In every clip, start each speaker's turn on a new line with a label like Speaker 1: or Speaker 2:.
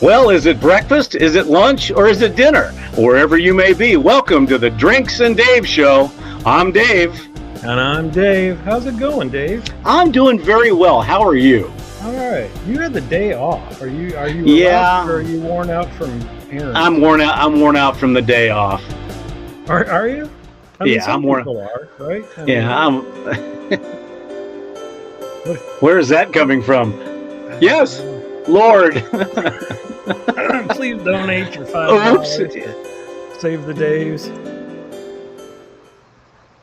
Speaker 1: Well, is it breakfast? Is it lunch? Or is it dinner? Wherever you may be, welcome to the Drinks and Dave Show. I'm Dave.
Speaker 2: And I'm Dave. How's it going, Dave?
Speaker 1: I'm doing very well. How are you?
Speaker 2: All right. You had the day off. Are you
Speaker 1: Yeah.
Speaker 2: or are you worn out from errands?
Speaker 1: I'm worn out. I'm worn out from the day off.
Speaker 2: Are you? I mean,
Speaker 1: Yeah,
Speaker 2: some
Speaker 1: I'm worn.
Speaker 2: people are, right? I mean,
Speaker 1: Yeah, I'm. Where is that coming from? Yes, Lord.
Speaker 2: Please donate your
Speaker 1: Oops.
Speaker 2: $5. Save the days.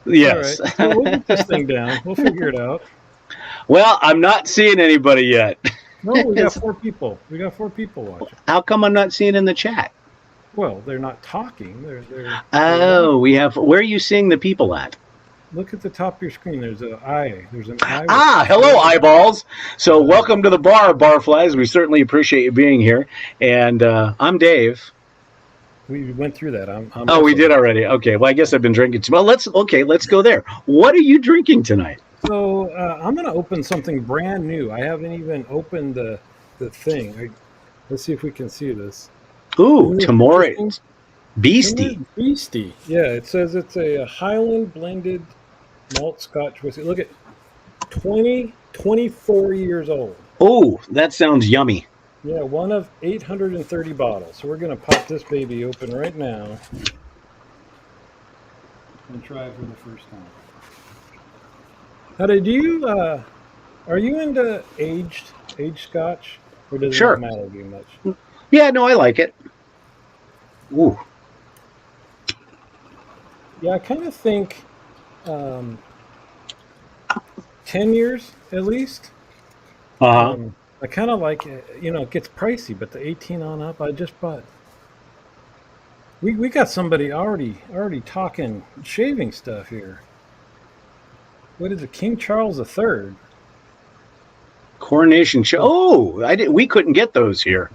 Speaker 1: Yes.
Speaker 2: All right. So we'll get this thing down. We'll figure it out.
Speaker 1: Well, I'm not seeing anybody yet.
Speaker 2: No, we got 4 people. We got 4 people watching.
Speaker 1: How come I'm not seeing in the chat?
Speaker 2: Well, they're not talking. They're
Speaker 1: Oh, we have. Where are you seeing the people at?
Speaker 2: Look at the top of your screen. There's an eye. There's an eye.
Speaker 1: Ah, hello, eyeballs. So welcome to the bar, Barflies. We certainly appreciate you being here. And I'm Dave.
Speaker 2: We went through that.
Speaker 1: Oh, we did already. Okay. Well, I guess I've been drinking too. Well, let's go there. What are you drinking tonight?
Speaker 2: So I'm going to open something brand new. I haven't even opened the thing. Let's see if we can see this.
Speaker 1: Ooh, Tamore Beastie.
Speaker 2: Beastie. Yeah, it says it's a Highland blended malt Scotch whiskey. Look at 24 years old.
Speaker 1: Oh, that sounds yummy.
Speaker 2: Yeah, one of 830 bottles. So we're going to pop this baby open right now and try it for the first time. Now, are you into aged Scotch, or does it not matter to you much?
Speaker 1: Yeah, no, I like it. Ooh.
Speaker 2: Yeah, I kind of think 10 years at least. I kind of like it. You know, it gets pricey, but the 18 on up, I just bought. We got somebody already talking shaving stuff here. What is it, King Charles III?
Speaker 1: Coronation show. Oh, we couldn't get those here.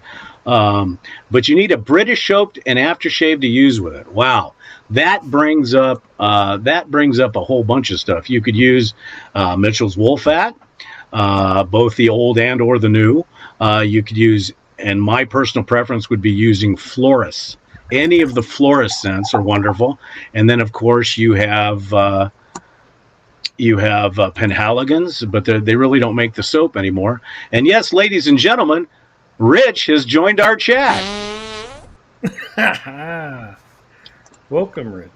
Speaker 1: But you need a British soap and aftershave to use with it. Wow, that brings up a whole bunch of stuff. You could use Mitchell's Wolfat, both the old and or the new. You could use, and my personal preference would be using Floris. Any of the Floris scents are wonderful. And then of course you have Penhaligons, but they really don't make the soap anymore. And yes, ladies and gentlemen, Rich has joined our chat.
Speaker 2: Welcome, Rich.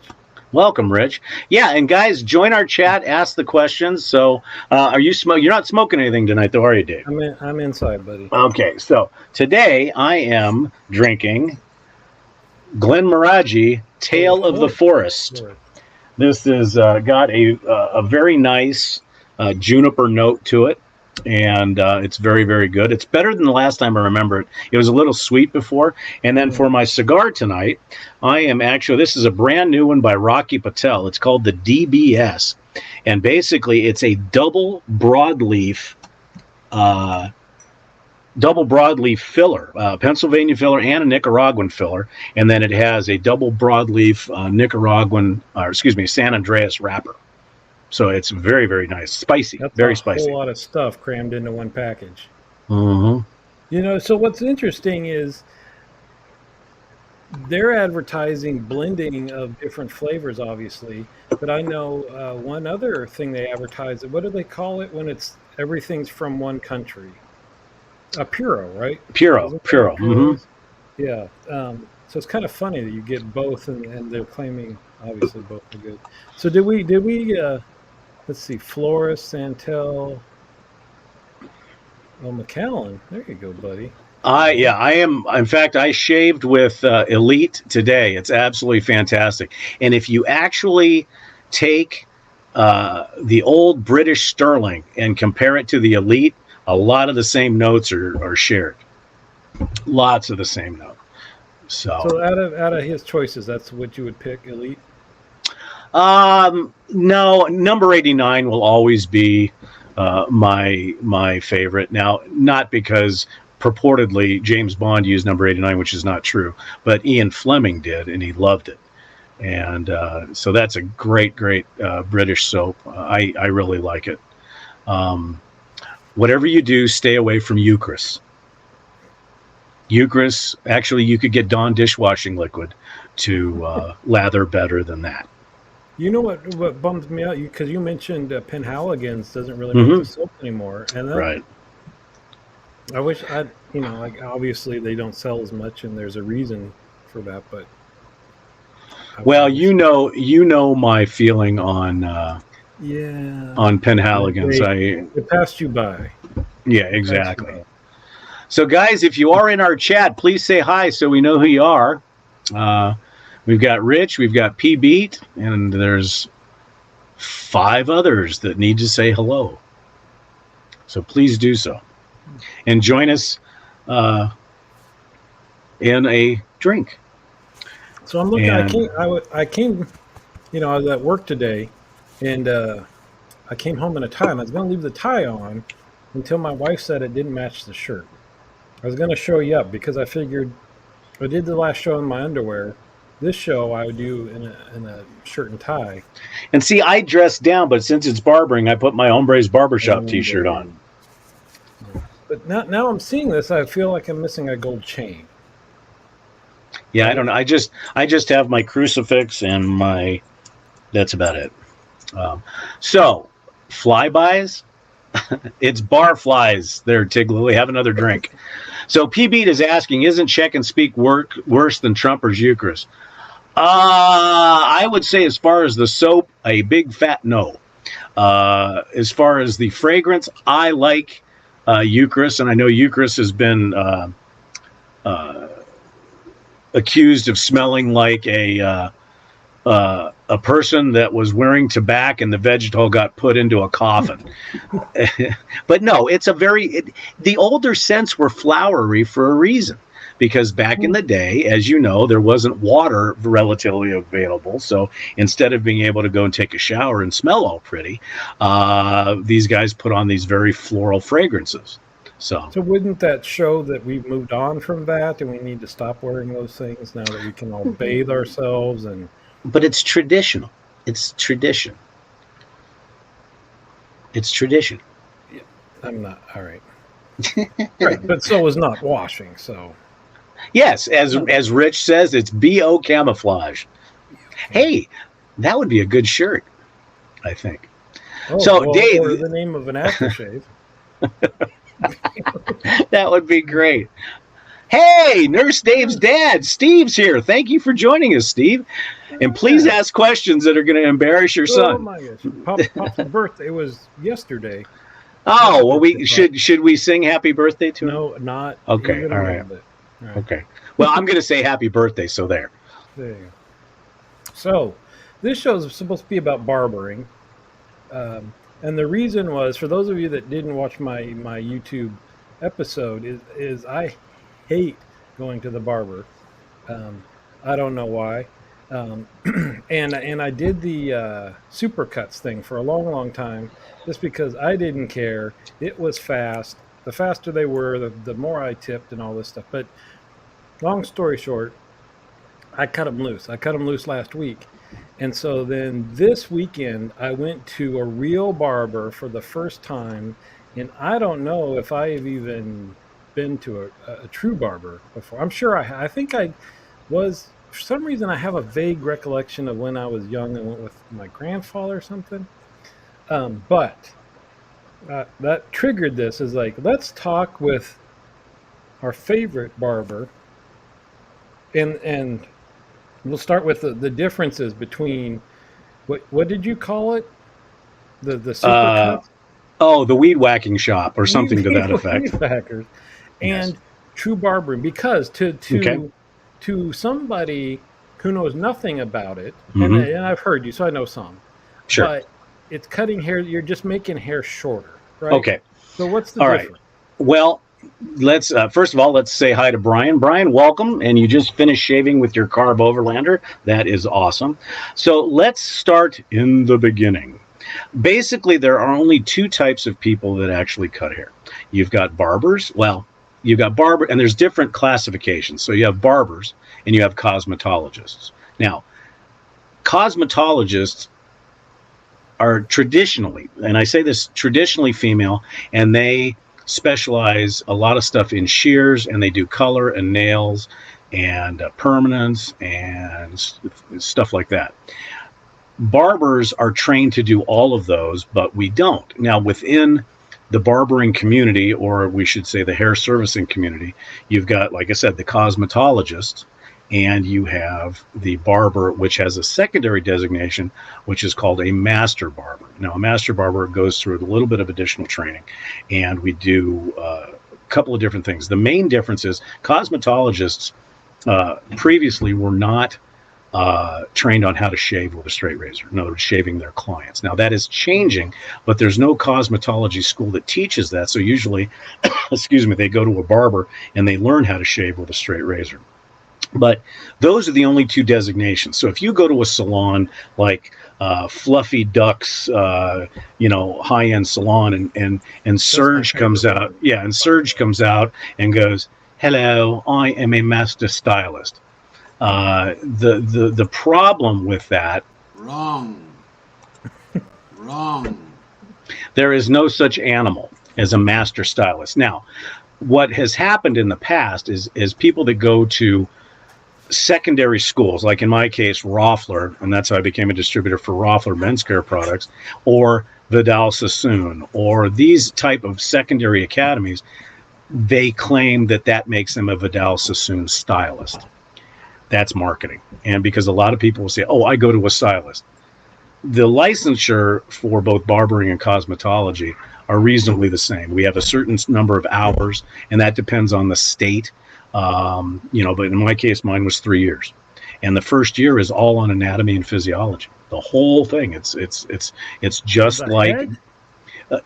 Speaker 1: Welcome, Rich. Yeah, and guys, join our chat. Ask the questions. So, are you smoking? You're not smoking anything tonight, though, are you, Dave?
Speaker 2: I'm inside, buddy.
Speaker 1: Okay, so today I am drinking Glenmorangie Tale of the Forest. This has got a very nice juniper note to it, and it's very, very good. It's better than the last time I remember it. It was a little sweet before. And then for my cigar tonight, this is a brand new one by Rocky Patel. It's called the DBS. And basically, it's a double broadleaf filler, Pennsylvania filler and a Nicaraguan filler, and then it has a double broadleaf San Andreas wrapper. So it's very, very nice, spicy, very spicy.
Speaker 2: That's a whole lot of stuff crammed into one package.
Speaker 1: Mm-hmm.
Speaker 2: You know, so what's interesting is they're advertising blending of different flavors, obviously, but I know one other thing they advertise. What do they call it when everything's from one country? A Puro, right? Puro.
Speaker 1: Mm-hmm.
Speaker 2: Yeah. So it's kind of funny that you get both, and they're claiming obviously both are good. So did we? Let's see, Floris, Santel, Macallan. There you go, buddy.
Speaker 1: I am. In fact, I shaved with Elite today. It's absolutely fantastic. And if you actually take the old British Sterling and compare it to the Elite, a lot of the same notes are shared. Lots of the same note. So
Speaker 2: out of his choices, that's what you would pick, Elite?
Speaker 1: No, number 89 will always be my favorite. Now, not because purportedly James Bond used number 89, which is not true, but Ian Fleming did, and he loved it. And so that's a great British soap. I really like it. Whatever you do, stay away from Eucharist. Eucharist, actually, you could get Dawn dishwashing liquid to lather better than that.
Speaker 2: You know what bums me out? Because you mentioned Penhaligon's doesn't really make the
Speaker 1: Mm-hmm.
Speaker 2: soap anymore, and that
Speaker 1: Right.
Speaker 2: I wish like obviously they don't sell as much, and there's a reason for that. But I
Speaker 1: Well,
Speaker 2: wish,
Speaker 1: you know my feeling
Speaker 2: yeah,
Speaker 1: on Penhaligon's.
Speaker 2: they it passed you by.
Speaker 1: Yeah,
Speaker 2: It passed you
Speaker 1: exactly.
Speaker 2: by.
Speaker 1: So, guys, if you are in our chat, please say hi so we know who you are. Uh, we've got Rich, we've got P Beat, and there's 5 others that need to say hello. So please do so, and join us in a drink.
Speaker 2: So I'm looking.
Speaker 1: And
Speaker 2: I came. I was at work today, and I came home in a tie, and I was going to leave the tie on until my wife said it didn't match the shirt. I was going to show you up because I figured I did the last show in my underwear. This show I would do in a shirt and tie.
Speaker 1: see, I dress down, but since it's barbering, I put my Hombres Barbershop T-shirt on.
Speaker 2: But now I'm seeing this, I feel like I'm missing a gold chain.
Speaker 1: Yeah, I don't know. I just have my crucifix and my. That's about it. So, flybys. It's bar flies there, Tiglily. Have another drink. So, P-Beat is asking, isn't check and speak worse than Trumper's Eucharist? I would say, as far as the soap, a big fat no. As far as the fragrance, I like Eucharist, and I know Eucharist has been accused of smelling like a person that was wearing tobacco and the vegetal got put into a coffin. But no, it's the older scents were flowery for a reason, because back in the day, as you know, there wasn't water relatively available. So instead of being able to go and take a shower and smell all pretty, these guys put on these very floral fragrances. So
Speaker 2: wouldn't that show that we've moved on from that and we need to stop wearing those things now that we can all bathe ourselves?
Speaker 1: But it's traditional. It's tradition. It's tradition.
Speaker 2: Yeah, I'm not all right. Right, but so is not washing. So
Speaker 1: yes, as Rich says, it's BO camouflage. Hey, that would be a good shirt, I think. So Dave,
Speaker 2: or the name of an aftershave.
Speaker 1: That would be great. Hey, Nurse Dave's dad, Steve's here. Thank you for joining us, Steve. And please ask questions that are going to embarrass your son.
Speaker 2: Oh my gosh! Pop's birthday was yesterday.
Speaker 1: Oh well, we should we sing happy birthday to him?
Speaker 2: No, not
Speaker 1: okay. All right. Okay. Well, I'm going to say happy birthday. So there.
Speaker 2: There you go. So, this show is supposed to be about barbering. And the reason was, for those of you that didn't watch my YouTube episode, is I hate going to the barber. I don't know why. And I did the supercuts thing for a long time, just because I didn't care. It was fast. The faster they were, the more I tipped and all this stuff. But long story short, I cut them loose. I cut them loose last week. And so then this weekend, I went to a real barber for the first time, and I don't know if I've even been to a true barber before. I'm sure I think I was, for some reason, I have a vague recollection of when I was young and went with my grandfather or something. But that triggered this, is like, let's talk with our favorite barber, and we'll start with the differences between what did you call it? The supercuts?
Speaker 1: Oh, the weed whacking shop or something to that effect.
Speaker 2: Weed whackers and true barbering, because to somebody who knows nothing about it, and I've heard you, so I know some.
Speaker 1: Sure.
Speaker 2: But it's cutting hair. You're just making hair shorter, right?
Speaker 1: Okay.
Speaker 2: So what's the difference?
Speaker 1: Right. Well, let's first of all, let's say hi to Brian. Brian, welcome. And you just finished shaving with your Carb Overlander. That is awesome. So let's start in the beginning. Basically, there are only 2 types of people that actually cut hair. You've got barbers. Well, you've got barber, and there's different classifications. So you have barbers and you have cosmetologists. Now, cosmetologists are traditionally, and I say this, traditionally female, and they specialize a lot of stuff in shears, and they do color and nails and permanence and stuff like that. Barbers are trained to do all of those, but we don't. Now, within the barbering community, or we should say the hair servicing community, you've got, like I said, the cosmetologist, and you have the barber, which has a secondary designation, which is called a master barber. Now, a master barber goes through a little bit of additional training, and we do a couple of different things. The main difference is cosmetologists previously were not trained on how to shave with a straight razor. In other words, shaving their clients. Now that is changing, but there's no cosmetology school that teaches that. So usually, excuse me, they go to a barber and they learn how to shave with a straight razor. But those are the only two designations. So if you go to a salon like Fluffy Duck's, high-end salon, and Serge comes out, and Serge comes out and goes, "Hello, I am a master stylist." The problem with that,
Speaker 3: wrong.
Speaker 1: There is no such animal as a master stylist. Now, what has happened in the past is people that go to secondary schools, like in my case, Roffler, and that's how I became a distributor for Roffler men's care products, or Vidal Sassoon, or these type of secondary academies, they claim that makes them a Vidal Sassoon stylist. That's marketing. And because a lot of people will say, "Oh, I go to a stylist." The licensure for both barbering and cosmetology are reasonably the same. We have a certain number of hours, and that depends on the state. But in my case, mine was 3 years. And the first year is all on anatomy and physiology. The whole thing. It's just like
Speaker 2: head?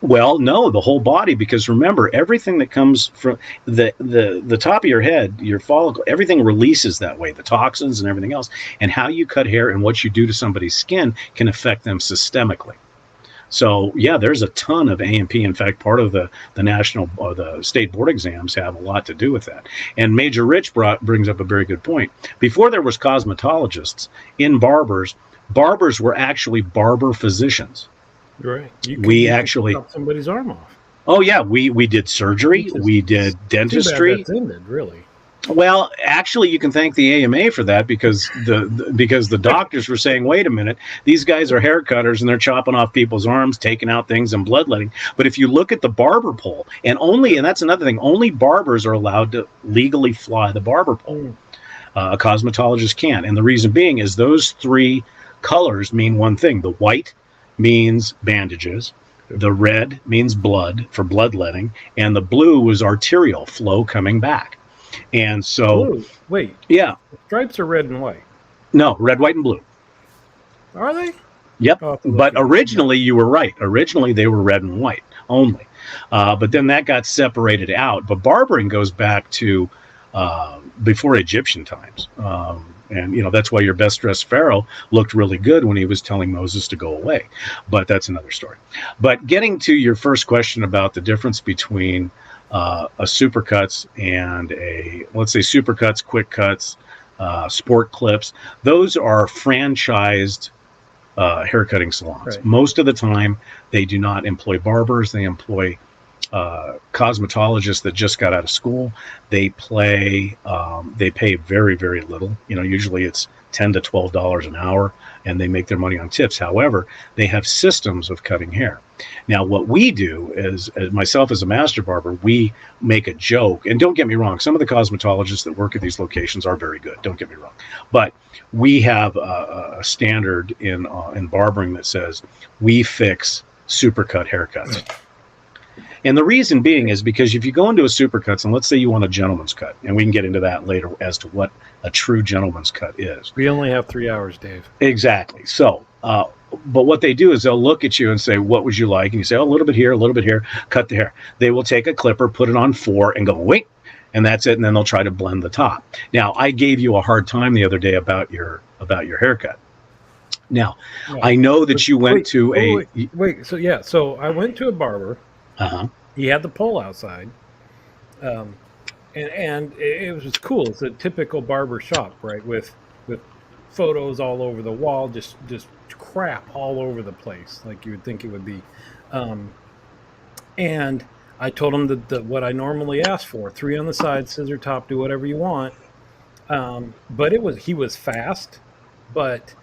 Speaker 1: Well, no, the whole body, because remember, everything that comes from the top of your head, your follicle, everything releases that way, the toxins and everything else. And how you cut hair and what you do to somebody's skin can affect them systemically. So, yeah, there's a ton of A&P. In fact, part of the national or the state board exams have a lot to do with that. And Major Rich brings up a very good point. Before there was cosmetologists in barbers were actually barber physicians.
Speaker 2: Right.
Speaker 1: We actually
Speaker 2: cut somebody's arm off.
Speaker 1: Oh yeah, we did surgery, we did dentistry.
Speaker 2: Too bad that's ended, really.
Speaker 1: Well, actually, you can thank the AMA for that, because the doctors were saying, "Wait a minute, these guys are hair cutters and they're chopping off people's arms, taking out things and bloodletting." But if you look at the barber pole, and that's another thing, only barbers are allowed to legally fly the barber pole. A cosmetologist can't, and the reason being is those three colors mean one thing: the white means bandages, the red means blood for bloodletting, and the blue was arterial flow coming back. And so,
Speaker 2: blue. Wait,
Speaker 1: yeah,
Speaker 2: the stripes are red and white.
Speaker 1: No, red, white, and blue.
Speaker 2: Are they?
Speaker 1: Yep. But originally, you were right. Originally, they were red and white only. But then that got separated out. But barbering goes back to before Egyptian times. And that's why your best dressed pharaoh looked really good when he was telling Moses to go away. But that's another story. But getting to your first question about the difference between a supercuts and let's say supercuts, quick cuts, sport clips, those are franchised haircutting salons. Right. Most of the time, they do not employ barbers. They employ cosmetologists that just got out of school. They pay very, very little. Usually it's $10 to $12 an hour, and they make their money on tips. However, they have systems of cutting hair. Now, what we do is, myself as a master barber, we make a joke. And don't get me wrong, some of the cosmetologists that work at these locations are very good. Don't get me wrong, but we have a standard in barbering that says we fix supercut haircuts. And the reason being is because if you go into a supercuts, and let's say you want a gentleman's cut, and we can get into that later as to what a true gentleman's cut is.
Speaker 2: We only have 3 hours, Dave.
Speaker 1: Exactly. So, but what they do is they'll look at you and say, "What would you like?" And you say, "Oh, a little bit here, cut the hair." They will take a clipper, put it on 4, and go, wait, and that's it. And then they'll try to blend the top. Now, I gave you a hard time the other day about your haircut. Now, yeah. I know that you went to
Speaker 2: Wait. So I went to a barber.
Speaker 1: Uh-huh.
Speaker 2: He had the pole outside, and it was cool. It's a typical barber shop, right? With photos all over the wall, just crap all over the place, like you would think it would be. And I told him that what I normally ask for: 3 on the side, scissor top, do whatever you want. But he was fast, but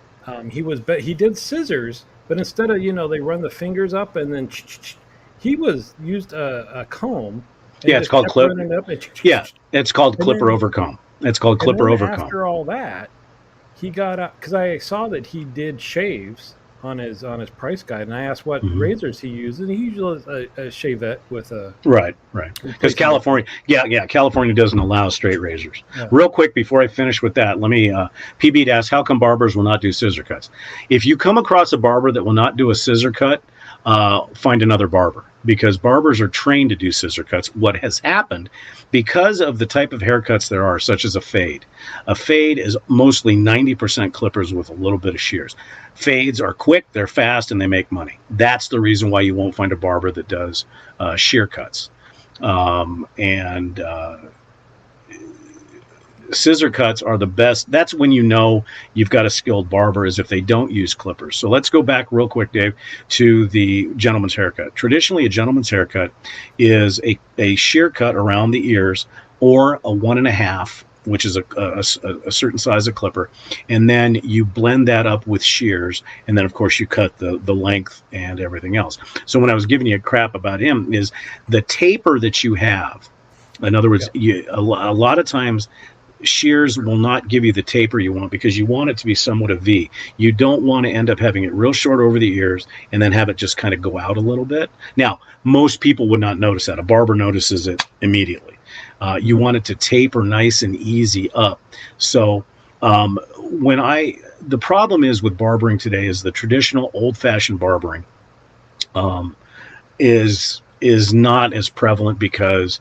Speaker 2: he did scissors, but instead of they run the fingers up and then he used a comb and
Speaker 1: Yeah, it's
Speaker 2: just
Speaker 1: called
Speaker 2: kept
Speaker 1: clip.
Speaker 2: running up
Speaker 1: Yeah, it's called
Speaker 2: and
Speaker 1: clipper
Speaker 2: then
Speaker 1: over comb. It's called clipper over comb.
Speaker 2: after all that, he got up because I saw that he did shaves on his price guide, and I asked what
Speaker 1: Hmm.
Speaker 2: razors he uses, and he uses a shavette with a
Speaker 1: Right. Because
Speaker 2: replaceable.
Speaker 1: California doesn't allow straight razors.
Speaker 2: Yeah.
Speaker 1: Real quick before I finish with that, let me PB to ask how come barbers will not do scissor cuts. If you come across a barber that will not do a scissor cut, find another barber, because barbers are trained to do scissor cuts. What has happened, because of the type of haircuts there are, such as a fade. A fade is mostly 90% clippers with a little bit of shears. Fades are quick, they're fast, and they make money. That's the reason why you won't find a barber that does shear cuts. And scissor cuts are the best. That's when you know you've got a skilled barber, is if they don't use clippers. So let's go back real quick, Dave, to the gentleman's haircut. Traditionally, a gentleman's haircut is a shear cut around the ears, or a 1.5, which is a certain size of clipper, and then you blend that up with shears, and then of course you cut the length and everything else. So when I was giving you a crap about him, is the taper that you have. In other words, a lot of times shears will not give you the taper you want, because you want it to be somewhat a V. You don't want to end up having it real short over the ears and then have it just kind of go out a little bit. Now, most people would not notice that. A barber notices it immediately. You want it to taper nice and easy up. So the problem is with barbering today is the traditional old-fashioned barbering is not as prevalent, because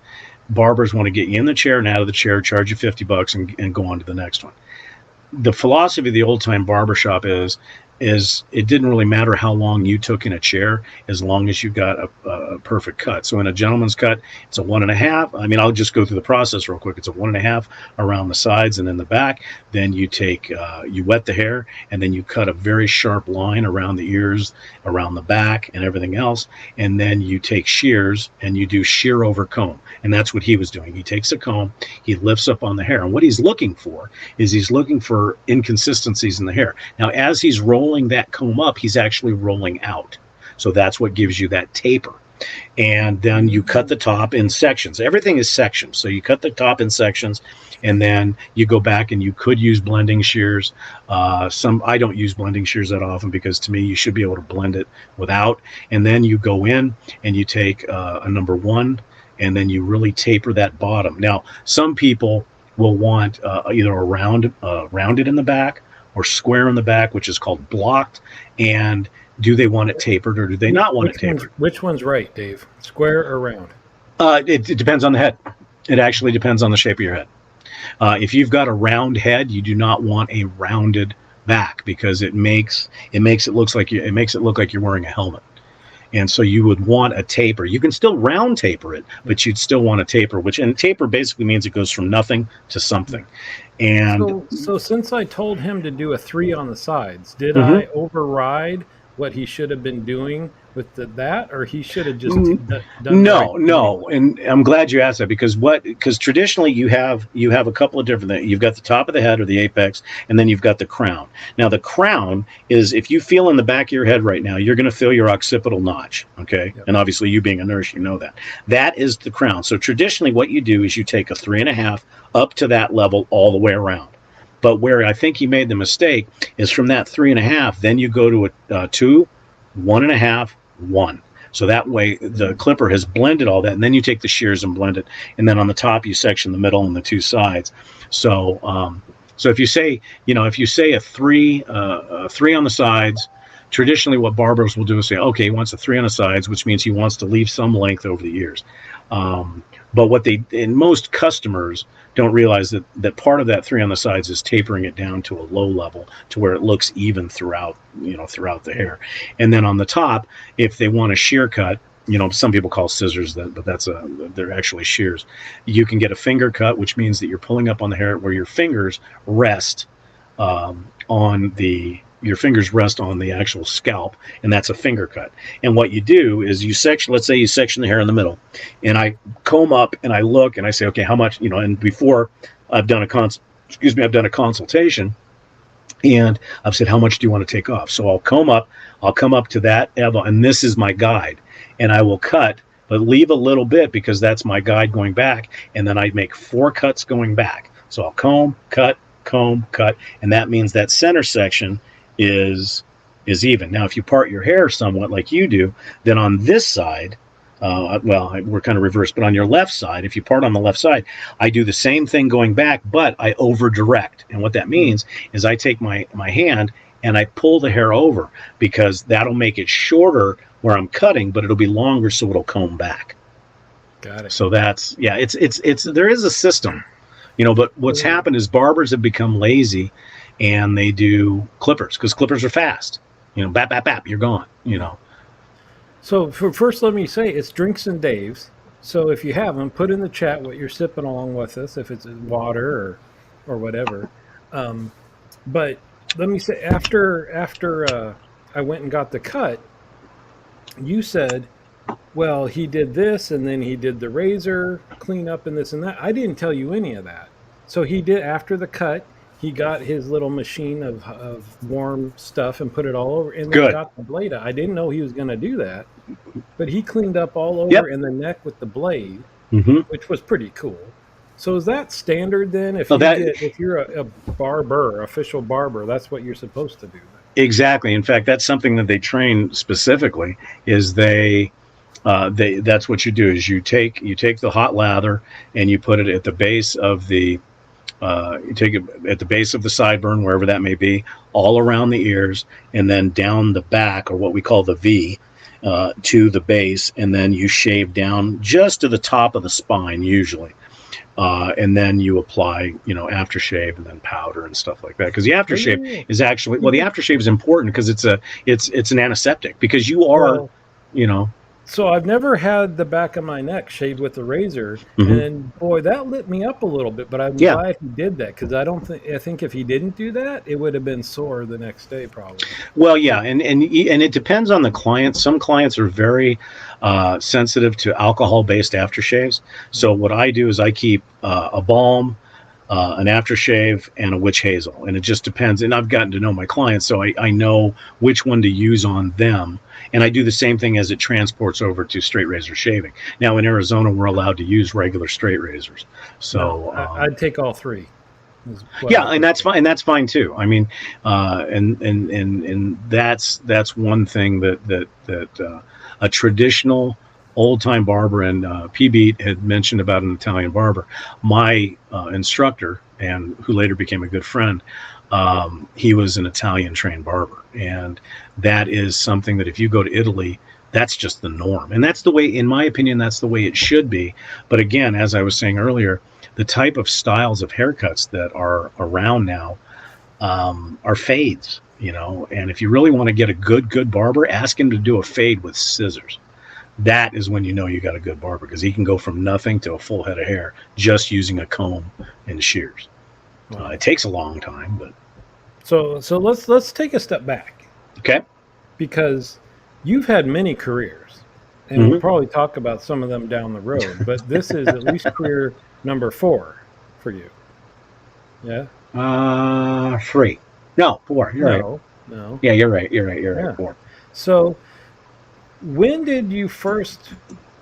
Speaker 1: barbers want to get you in the chair and out of the chair, charge you $50 and go on to the next one. The philosophy of the old time barbershop is it didn't really matter how long you took in a chair, as long as you got a perfect cut. So in a gentleman's cut, it's a 1.5. I mean, I'll just go through the process real quick. It's a 1.5 around the sides and in the back. Then you you wet the hair, and then you cut a very sharp line around the ears, around the back, and everything else. And then you take shears and you do shear over comb. And that's what he was doing. He takes a comb, he lifts up on the hair. And what he's looking for is he's looking for inconsistencies in the hair. Now, as he's rolling that comb up, he's actually rolling out. So that's what gives you that taper. And then you cut the top in sections. Everything is sections. So you cut the top in sections, and then you go back, and you could use blending shears. I don't use blending shears that often, because to me, you should be able to blend it without. And then you go in and you take a number 1, and then you really taper that bottom. Now, some people will want either a rounded in the back, or square in the back, which is called blocked. And do they want it tapered, or do they not want it tapered?
Speaker 2: Which one's right, Dave? Square or round?
Speaker 1: It depends on the head. It actually depends on the shape of your head. If you've got a round head, you do not want a rounded back, because it makes it look like you're wearing a helmet. And so you would want a taper. You can still round taper it, but you'd still want a taper, and taper basically means it goes from nothing to something. And
Speaker 2: so since I told him to do a 3 on the sides, did I override what he should have been doing with that, or he should have just done
Speaker 1: no. And I'm glad you asked that, because traditionally you have a couple of different things. You've got the top of the head, or the apex, and then you've got the crown. Now the crown is, if you feel in the back of your head right now, you're going to feel your occipital notch. Okay. Yep. And obviously, you being a nurse, you know that is the crown. So traditionally what you do is you take a 3.5 up to that level all the way around. But where I think he made the mistake is from that 3.5, then you go to a 2, 1.5, 1. So that way the clipper has blended all that, and then you take the shears and blend it, and then on the top you section the middle and the 2 sides. So if you say a 3 on the sides, traditionally what barbers will do is say, okay, he wants a 3 on the sides, which means he wants to leave some length over the ears. But most customers don't realize that part of that 3 on the sides is tapering it down to a low level, to where it looks even throughout the hair. And then on the top, if they want a shear cut, some people call scissors that, but they're actually shears. You can get a finger cut, which means that you're pulling up on the hair where your fingers rest on the your fingers rest on the actual scalp, and that's a finger cut. And what you do is you section, let's say you section the hair in the middle, and I comb up and I look and I say, okay, how much, and before I've done I've done a consultation, and I've said, how much do you want to take off? So I'll come up to that level, and this is my guide, and I will cut, but leave a little bit because that's my guide going back, and then I make 4 cuts going back. So I'll comb, cut, and that means that center section is even. Now, if you part your hair somewhat like you do, then on this side, we're kind of reversed, but on your left side, if you part on the left side, I do the same thing going back, but I over direct. And what that means is I take my hand and I pull the hair over, because that'll make it shorter where I'm cutting, but it'll be longer, so it'll comb back.
Speaker 2: Got it.
Speaker 1: So that's, it's there is a system, but what's happened is barbers have become lazy, and they do clippers, because clippers are fast. Bap, bap, bap, you're gone,
Speaker 2: So first, let me say it's Drinks and Dave's. So if you have them, put in the chat what you're sipping along with us, if it's water or whatever. But let me say, after I went and got the cut, you said, well, he did this, and then he did the razor cleanup and this and that. I didn't tell you any of that. So he did, after the cut, he got his little machine of warm stuff and put it all over, and then got the blade out. I didn't know he was going to do that, but he cleaned up all over in the neck with the blade, which was pretty cool. So is that standard then? If you're a barber, official barber, that's what you're supposed to do.
Speaker 1: Exactly. In fact, that's something that they train specifically. Is that's what you do. Is you take the hot lather and you put it at the base of the you take it at the base of the sideburn, wherever that may be, all around the ears, and then down the back, or what we call the V, to the base, and then you shave down just to the top of the spine usually. And then you apply, aftershave and then powder and stuff like that. Because the aftershave is actually, the aftershave is important because it's an antiseptic, because you are,
Speaker 2: So I've never had the back of my neck shaved with a razor, and boy, that lit me up a little bit. But I'm glad he did that, because I think if he didn't do that, it would have been sore the next day probably.
Speaker 1: Well, yeah, and it depends on the client. Some clients are very sensitive to alcohol-based aftershaves. So what I do is I keep a balm, an aftershave, and a witch hazel, and it just depends. And I've gotten to know my clients, so I know which one to use on them. And I do the same thing as it transports over to straight razor shaving. Now in Arizona, we're allowed to use regular straight razors. So
Speaker 2: I'd take all 3.
Speaker 1: And that's fine. And that's fine too. I mean, and that's one thing that a traditional old-time barber, and P-Beat had mentioned about an Italian barber. My instructor, and who later became a good friend, he was an Italian trained barber, and that is something that if you go to Italy, that's just the norm, and that's the way, in my opinion, that's the way it should be. But again, as I was saying earlier, the type of styles of haircuts that are around now are fades, and if you really want to get a good barber, ask him to do a fade with scissors. That is when you got a good barber, because he can go from nothing to a full head of hair just using a comb and shears. It takes a long time, but
Speaker 2: so let's take a step back.
Speaker 1: Okay.
Speaker 2: Because you've had many careers, and we'll probably talk about some of them down the road, but this is at least career number 4 for you. Yeah?
Speaker 1: 3. No, 4. You're right.
Speaker 2: No.
Speaker 1: Yeah, you're right. You're right. 4.
Speaker 2: So when did you first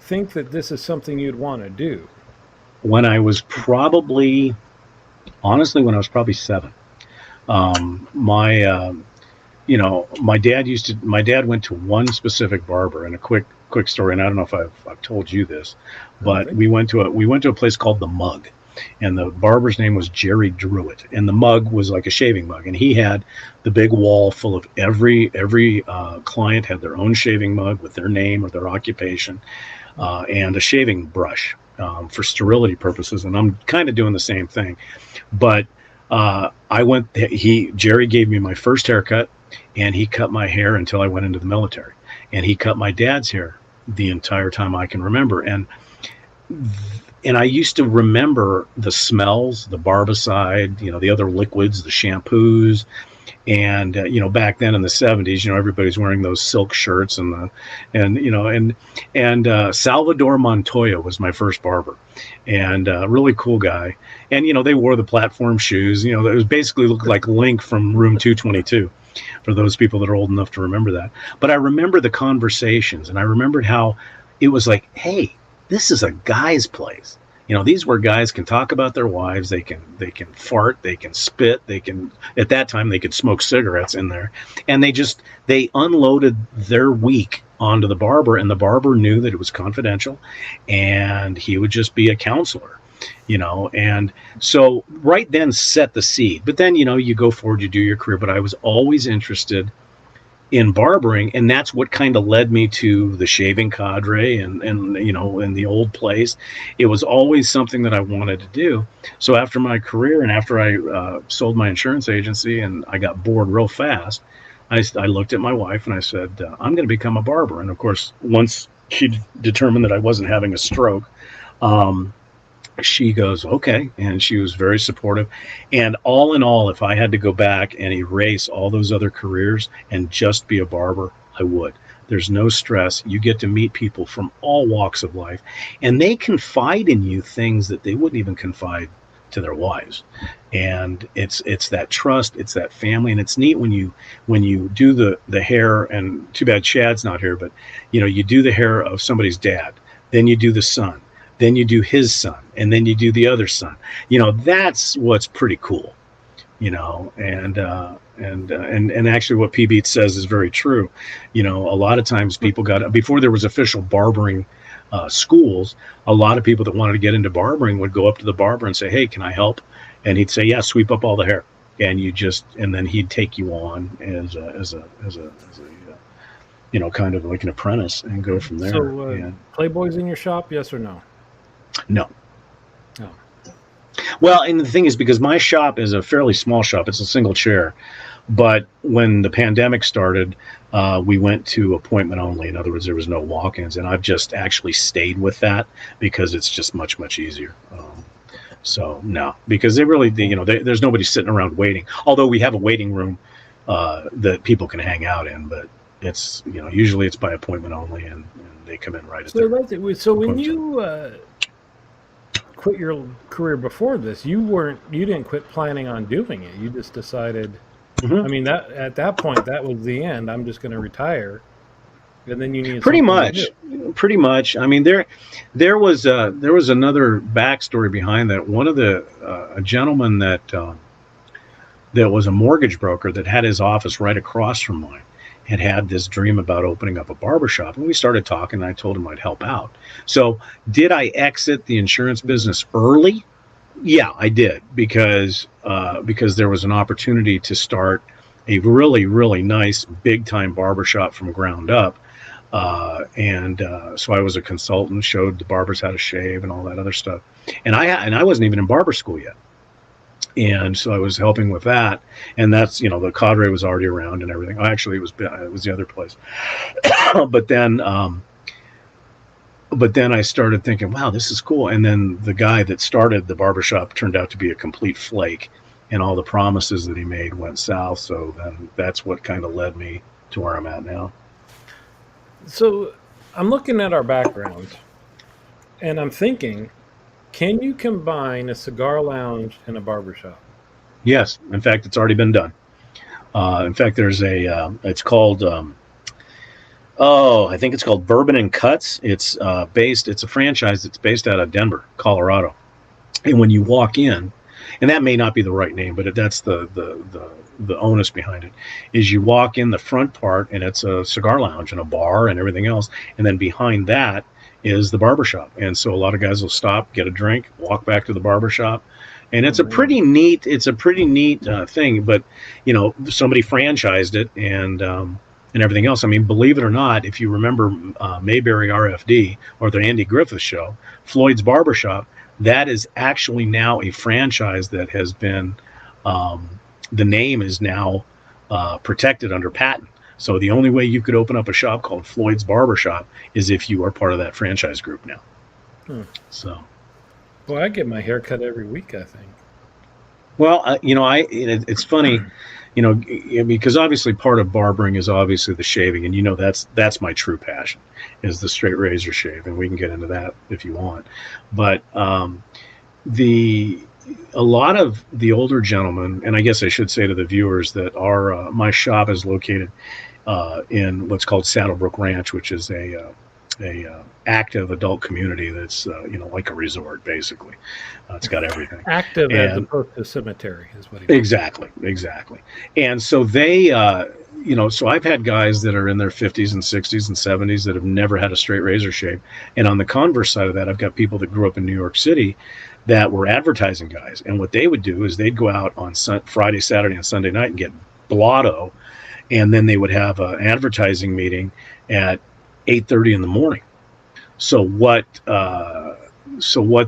Speaker 2: think that this is something you'd want to do?
Speaker 1: When I was probably 7. My dad went to one specific barber, and a quick story, and I don't know if I've told you this, but we went to a place called The Mug, and the barber's name was Jerry Druitt, and the mug was like a shaving mug, and he had the big wall full of every client had their own shaving mug with their name or their occupation, and a shaving brush for sterility purposes. And I'm kind of doing the same thing, but Jerry gave me my first haircut, and he cut my hair until I went into the military, and he cut my dad's hair the entire time I can remember. And I used to remember the smells, the barbicide, the other liquids, the shampoos, And back then in the 70s, everybody's wearing those silk shirts and Salvador Montoya was my first barber, and really cool guy. And they wore the platform shoes. It was basically looked like Link from Room 222, for those people that are old enough to remember that. But I remember the conversations, and I remembered how it was like, hey, this is a guy's place. These where guys can talk about their wives. They can fart. They can spit. At that time, they could smoke cigarettes in there. And they unloaded their week onto the barber, and the barber knew that it was confidential, and he would just be a counselor, and so right then set the seed. But then, you go forward, you do your career. But I was always interested in barbering, and that's what kind of led me to the shaving cadre and in the old place. It was always something that I wanted to do. So after my career, and after I sold my insurance agency and I got bored real fast, I looked at my wife and I said, I'm going to become a barber. And of course, once she determined that I wasn't having a stroke, she goes, okay. And she was very supportive. And all in all, if I had to go back and erase all those other careers and just be a barber, I would. There's no stress. You get to meet people from all walks of life, and they confide in you things that they wouldn't even confide to their wives. And it's that trust, it's that family. And it's neat when you do the hair, and too bad Chad's not here, but you do the hair of somebody's dad, then you do the son, then you do his son, and then you do the other son. That's what's pretty cool. And actually what P Beat says is very true. A lot of times people before there was official barbering schools, a lot of people that wanted to get into barbering would go up to the barber and say, hey, can I help? And he'd say, yeah, sweep up all the hair. And then he'd take you on as a kind of like an apprentice and go from there.
Speaker 2: So Playboy's in your shop, yes or no?
Speaker 1: No. Well, and the thing is, because my shop is a fairly small shop, it's a single chair. But when the pandemic started, we went to appointment only. In other words, there was no walk-ins, and I've just actually stayed with that because it's just much, much easier. So no, because they really, there's nobody sitting around waiting. Although we have a waiting room that people can hang out in, but it's usually it's by appointment only, and they come in right at the.
Speaker 2: So when you quit your career before this, you didn't quit planning on doing it. You just decided. Mm-hmm. I mean, that at that point, that was the end. I'm just going to retire, and then you need
Speaker 1: pretty much. I mean, there was another backstory behind that. One of a gentleman that was a mortgage broker that had his office right across from mine had this dream about opening up a barbershop, and we started talking, and I told him I'd help out. So did I exit the insurance business early? Yeah, I did, because there was an opportunity to start a really, really nice big time barbershop from ground up. So I was a consultant, showed the barbers how to shave and all that other stuff. And I wasn't even in barber school yet. And so I was helping with that, and that's the cadre was already around and everything. Actually, it was the other place, but then I started thinking, wow, this is cool. And then the guy that started the barbershop turned out to be a complete flake, and all the promises that he made went south. So then that's what kind of led me to where I'm at now.
Speaker 2: So I'm looking at our backgrounds, and I'm thinking, can you combine a cigar lounge and a barbershop?
Speaker 1: Yes. In fact, it's already been done. In fact, there's it's called, I think it's called Bourbon and Cuts. It's a franchise that's based out of Denver, Colorado. And when you walk in, and that may not be the right name, but that's the onus behind it, is you walk in the front part, and it's a cigar lounge and a bar and everything else. And then behind that is the barbershop. And so a lot of guys will stop, get a drink, walk back to the barbershop. And it's a pretty neat thing. But, somebody franchised it and everything else. I mean, believe it or not, if you remember Mayberry RFD or the Andy Griffith Show, Floyd's Barbershop, that is actually now a franchise that has been, the name is now protected under patent. So the only way you could open up a shop called Floyd's Barbershop is if you are part of that franchise group now. So,
Speaker 2: I get my hair cut every week, I think.
Speaker 1: Well, it's funny, because obviously part of barbering is obviously the shaving, and that's my true passion, is the straight razor shave, and we can get into that if you want. But the a lot of the older gentlemen, and I guess I should say to the viewers that my shop is located in what's called Saddlebrook Ranch, which is a active adult community that's like a resort basically. It's got everything.
Speaker 2: Active as
Speaker 1: And
Speaker 2: opposed to cemetery is what he means.
Speaker 1: exactly. And so they, so I've had guys that are in their 50s and 60s and 70s that have never had a straight razor shave. And on the converse side of that, I've got people that grew up in New York City that were advertising guys. And what they would do is they'd go out on Friday, Saturday, and Sunday night and get blotto, and then they would have an advertising meeting at 8:30 in the morning. So what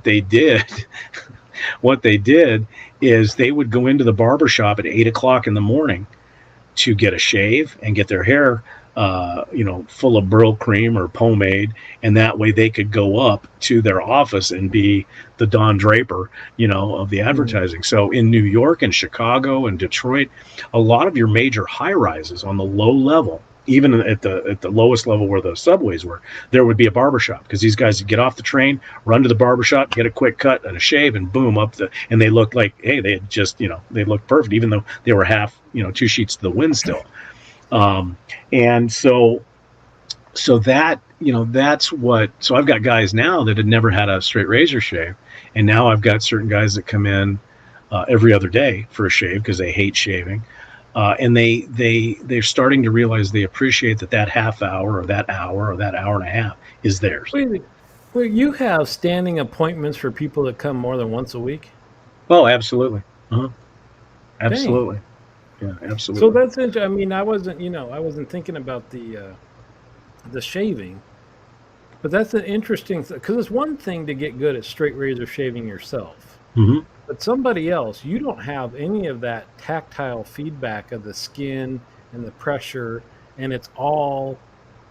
Speaker 1: they did, what they did is they would go into the barber shop at 8 o'clock in the morning to get a shave and get their hair, full of Burl cream or pomade, and that way they could go up to their office and be the Don Draper, of the advertising. So in New York and Chicago and Detroit, a lot of your major high rises on the low level, even at the lowest level where the subways were, there would be a barbershop, because these guys would get off the train, run to the barbershop, get a quick cut and a shave, and boom, and they looked like, hey, they had just, they looked perfect, even though they were half, 2 sheets to the wind still. And so that, so I've got guys now that had never had a straight razor shave. And now I've got certain guys that come in every other day for a shave because they hate shaving. And they're starting to realize they appreciate that half hour or that hour or that hour and a half is theirs.
Speaker 2: Well, you have standing appointments for people that come more than once a week?
Speaker 1: Oh, absolutely. Absolutely. Dang. Yeah, absolutely.
Speaker 2: So that's interesting. I mean, I wasn't thinking about the shaving, but that's an interesting thing, because it's one thing to get good at straight razor shaving yourself.
Speaker 1: Mm-hmm.
Speaker 2: But somebody else, you don't have any of that tactile feedback of the skin and the pressure, and it's all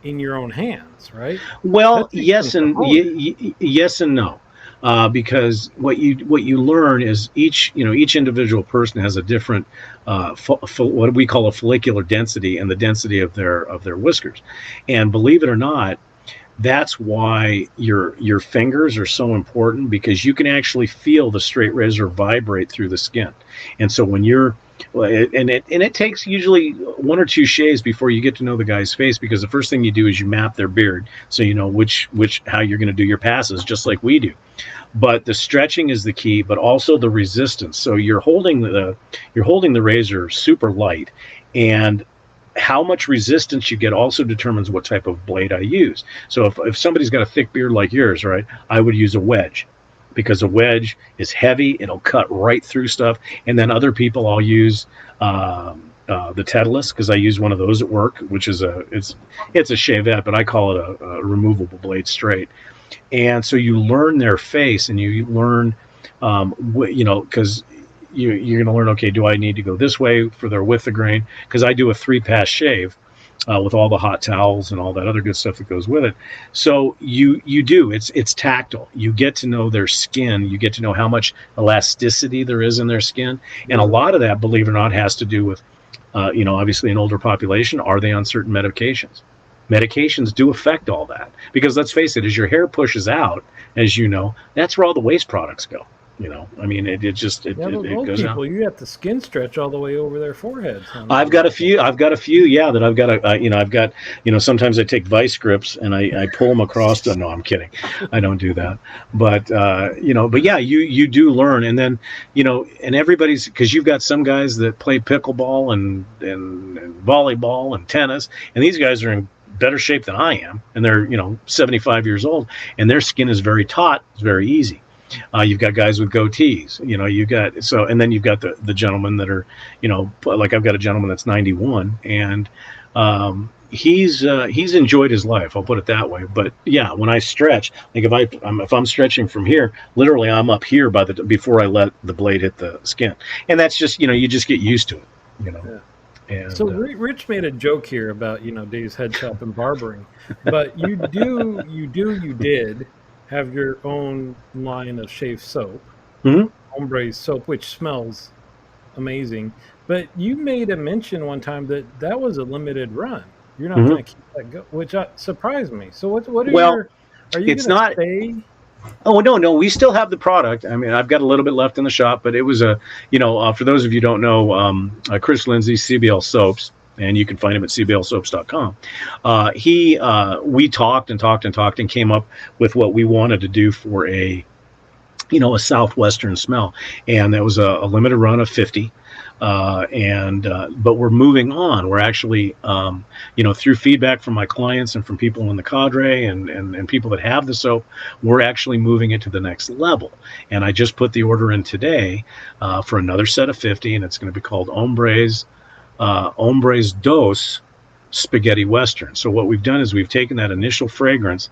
Speaker 2: in your own hands, right?
Speaker 1: Well, yes and no, because what you learn is each individual person has a different what we call a follicular density, and the density of their whiskers, and believe it or not, that's why your fingers are so important, because you can actually feel the straight razor vibrate through the skin. And so when it takes usually 1 or 2 shaves before you get to know the guy's face, because the first thing you do is you map their beard, so you know how you're going to do your passes, just like we do. But the stretching is the key, but also the resistance. So you're holding the razor super light, and how much resistance you get also determines what type of blade I use. So if somebody's got a thick beard like yours, right, I would use a wedge, because a wedge is heavy, it'll cut right through stuff. And then other people, I'll use the Titleist, because I use one of those at work, which is it's a shavette, but I call it a removable blade straight. And so you learn their face, and you learn because you're going to learn, okay, do I need to go this way for their width of grain? Because I do a 3-pass shave with all the hot towels and all that other good stuff that goes with it. So it's tactile. You get to know their skin. You get to know how much elasticity there is in their skin. And a lot of that, believe it or not, has to do with, obviously an older population. Are they on certain medications? Medications do affect all that, because let's face it, as your hair pushes out, as you know, that's where all the waste products go. I mean, it goes
Speaker 2: people,
Speaker 1: out.
Speaker 2: You have the skin stretch all the way over their foreheads.
Speaker 1: I've got a few, yeah, that I've got sometimes I take vice grips and I pull them across. No, I'm kidding. I don't do that. But, but yeah, you do learn. And then, and everybody's, because you've got some guys that play pickleball and volleyball and tennis, and these guys are in better shape than I am. And they're, 75 years old, and their skin is very taut. It's very easy. You've got guys with goatees, and then you've got the gentlemen that are, like I've got a gentleman that's 91, and he's enjoyed his life. I'll put it that way. But yeah, when I stretch, like if I'm stretching from here, literally I'm up here before I let the blade hit the skin, and that's just you just get used to it,
Speaker 2: Yeah.
Speaker 1: And,
Speaker 2: so Rich made a joke here about Dave's head shop and barbering, but you did have your own line of shave soap,
Speaker 1: mm-hmm.
Speaker 2: Hombre soap, which smells amazing. But you made a mention one time that was a limited run. You're not
Speaker 1: Mhm.
Speaker 2: going to keep that go, which surprised me. So what are
Speaker 1: Well,
Speaker 2: your? Are you
Speaker 1: it's
Speaker 2: going to
Speaker 1: not.
Speaker 2: stay?
Speaker 1: Oh no, we still have the product. I mean, I've got a little bit left in the shop, but it was for those of you who don't know, Chris Lindsay, CBL Soaps, and you can find him at cblsoaps.com. We talked and talked and talked and came up with what we wanted to do for a southwestern smell, and that was a limited run of 50. But we're moving on. We're actually, through feedback from my clients and from people in the cadre and people that have the soap, we're actually moving it to the next level. And I just put the order in today for another set of 50, and it's going to be called Hombres Dos Spaghetti Western. So what we've done is we've taken that initial fragrance,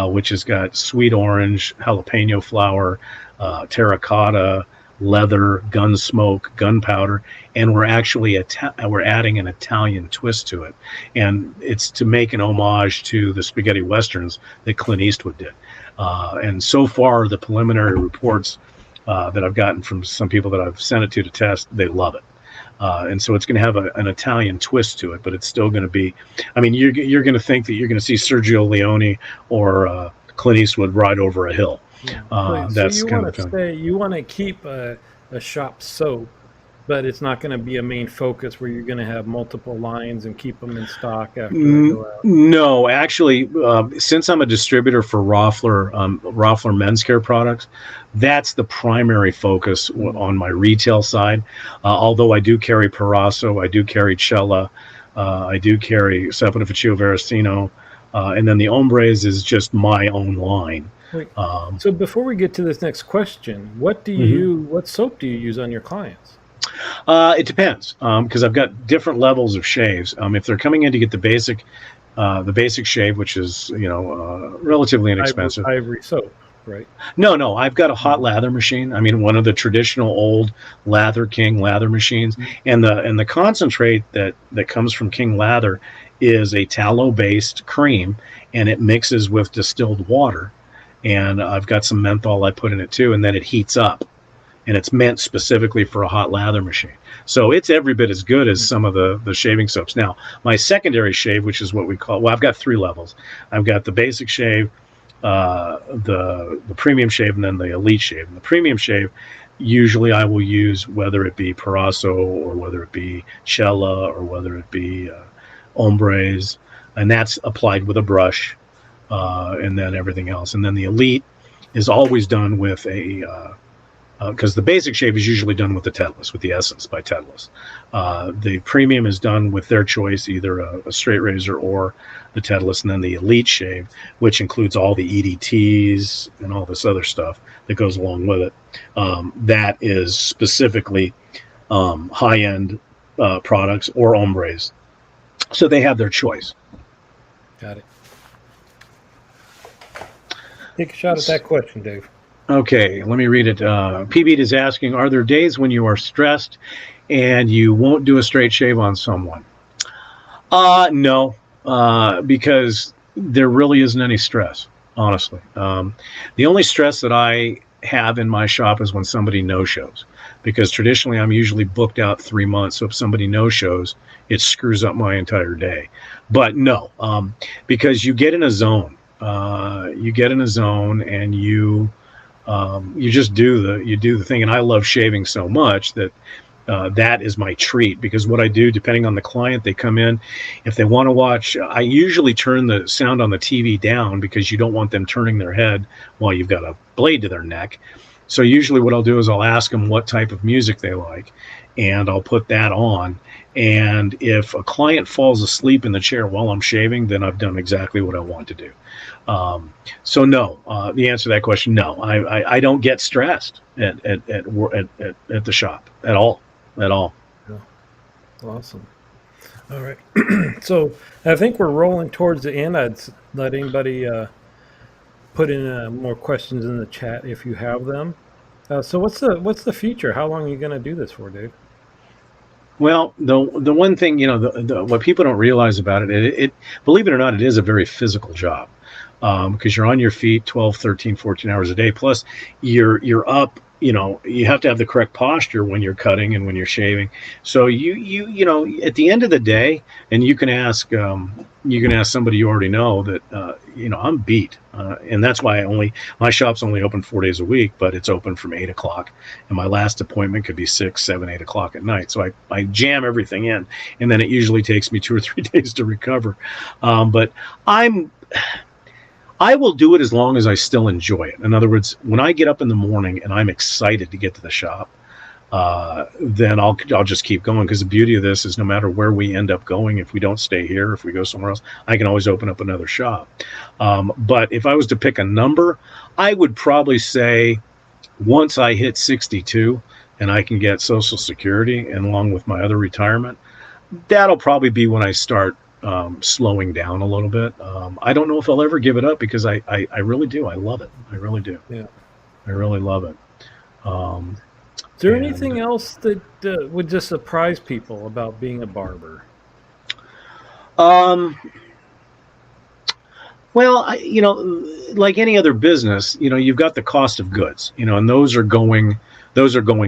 Speaker 1: which has got sweet orange, jalapeno flower, terracotta, leather, gun smoke, gunpowder, and we're actually we're adding an Italian twist to it, and it's to make an homage to the spaghetti westerns that Clint Eastwood did. And so far, the preliminary reports that I've gotten from some people that I've sent it to test, they love it. And so it's going to have an Italian twist to it, but it's still going to be. I mean, you're going to think that you're going to see Sergio Leone or Clint Eastwood ride over a hill.
Speaker 2: Yeah. So
Speaker 1: That's
Speaker 2: you
Speaker 1: kind
Speaker 2: want
Speaker 1: of
Speaker 2: to stay? You want to keep a shop soap, but it's not going to be a main focus where you're going to have multiple lines and keep them in stock after they go out.
Speaker 1: No, actually, since I'm a distributor for Roffler men's care products, that's the primary focus on my retail side. Although I do carry Parasso, I do carry Cella, I do carry Saponificio Veracino, and then the Hombres is just my own line.
Speaker 2: Wait, so before we get to this next question, what soap do you use on your clients?
Speaker 1: It depends, because I've got different levels of shaves. If they're coming in to get the basic shave, which is relatively inexpensive.
Speaker 2: Ivory soap, right?
Speaker 1: No, I've got a hot lather machine. I mean, one of the traditional old Lather King lather machines, and the concentrate that comes from King Lather is a tallow-based cream, and it mixes with distilled water. And I've got some menthol I put in it too, and then it heats up. And it's meant specifically for a hot lather machine. So it's every bit as good as some of the shaving soaps. Now, my secondary shave, which is what we call, well, I've got three levels. I've got the basic shave, the premium shave, and then the elite shave. And the premium shave, usually I will use whether it be Parasso or whether it be Cella or whether it be Hombres, and that's applied with a brush, and then everything else. And then the elite is always done with because the basic shave is usually done with the Tedless, with the Essence by Tedless. The premium is done with their choice, either a straight razor or the Tedless, and then the elite shave, which includes all the EDTs and all this other stuff that goes along with it. That is specifically high-end products or hombres. So they have their choice.
Speaker 2: Got it. Take a shot at that question, Dave.
Speaker 1: Okay, let me read it. PB is asking, are there days when you are stressed and you won't do a straight shave on someone? No, because there really isn't any stress, honestly. The only stress that I have in my shop is when somebody no-shows, because traditionally I'm usually booked out 3 months. So if somebody no-shows, it screws up my entire day. But no, because you get in a zone. And you just do the thing. And I love shaving so much that that is my treat, because what I do, depending on the client, they come in, if they want to watch, I usually turn the sound on the TV down because you don't want them turning their head while you've got a blade to their neck. So usually what I'll do is I'll ask them what type of music they like, and I'll put that on. And if a client falls asleep in the chair while I'm shaving, then I've done exactly what I want to do. So no, the answer to that question, no, I don't get stressed at the shop at all.
Speaker 2: Yeah. Awesome. All right. So I think we're rolling towards the end. I'd let anybody put in more questions in the chat if you have them. So what's the future? How long are you going to do this for, Dave?
Speaker 1: Well, the one thing, what people don't realize about it, believe it or not, it is a very physical job, because you're on your feet 12, 13, 14 hours a day. Plus you're up you have to have the correct posture when you're cutting and when you're shaving. So at the end of the day, and you can ask somebody you already know that I'm beat, and that's why my shop's only open 4 days a week, but it's open from 8 o'clock, and my last appointment could be 6, 7, 8 o'clock at night. So I jam everything in, and then it usually takes me 2 or 3 days to recover. But I will do it as long as I still enjoy it. In other words, when I get up in the morning and I'm excited to get to the shop, then I'll just keep going, because the beauty of this is no matter where we end up going, if we don't stay here, if we go somewhere else, I can always open up another shop. But if I was to pick a number, I would probably say once I hit 62 and I can get Social Security and along with my other retirement, that'll probably be when I start slowing down a little bit. I don't know if I'll ever give it up, because I really do. I love it. I really do.
Speaker 2: Yeah.
Speaker 1: I really love it.
Speaker 2: Is there anything else that would just surprise people about being a barber?
Speaker 1: Well, like any other business, you've got the cost of goods, and those are going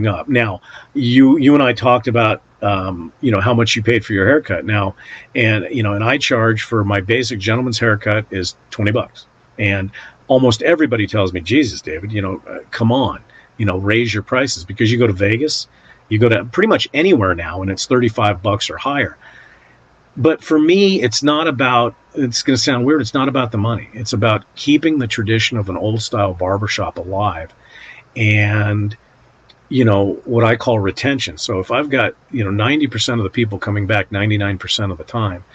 Speaker 1: up. Now, you and I talked about how much you paid for your haircut now, and I charge for my basic gentleman's haircut is $20, and almost everybody tells me, Jesus, David, come on, raise your prices, because you go to Vegas, you go to pretty much anywhere now, and it's $35 or higher. But for me, it's not about, it's going to sound weird, it's not about the money. It's about keeping the tradition of an old style barbershop alive, and what I call retention. So if I've got 90% of the people coming back 99% of the time,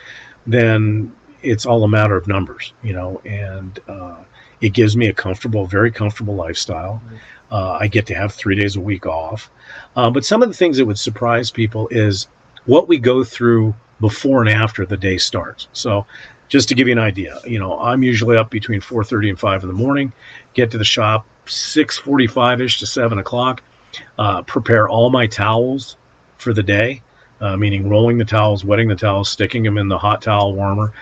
Speaker 1: then it's all a matter of numbers, and it gives me a very comfortable lifestyle. I get to have 3 days a week off. But some of the things that would surprise people is what we go through before and after the day starts. So just to give you an idea, I'm usually up between 4:30 and 5 in the morning, get to the shop 6:45-ish to 7 o'clock, prepare all my towels for the day, meaning rolling the towels, wetting the towels, sticking them in the hot towel warmer,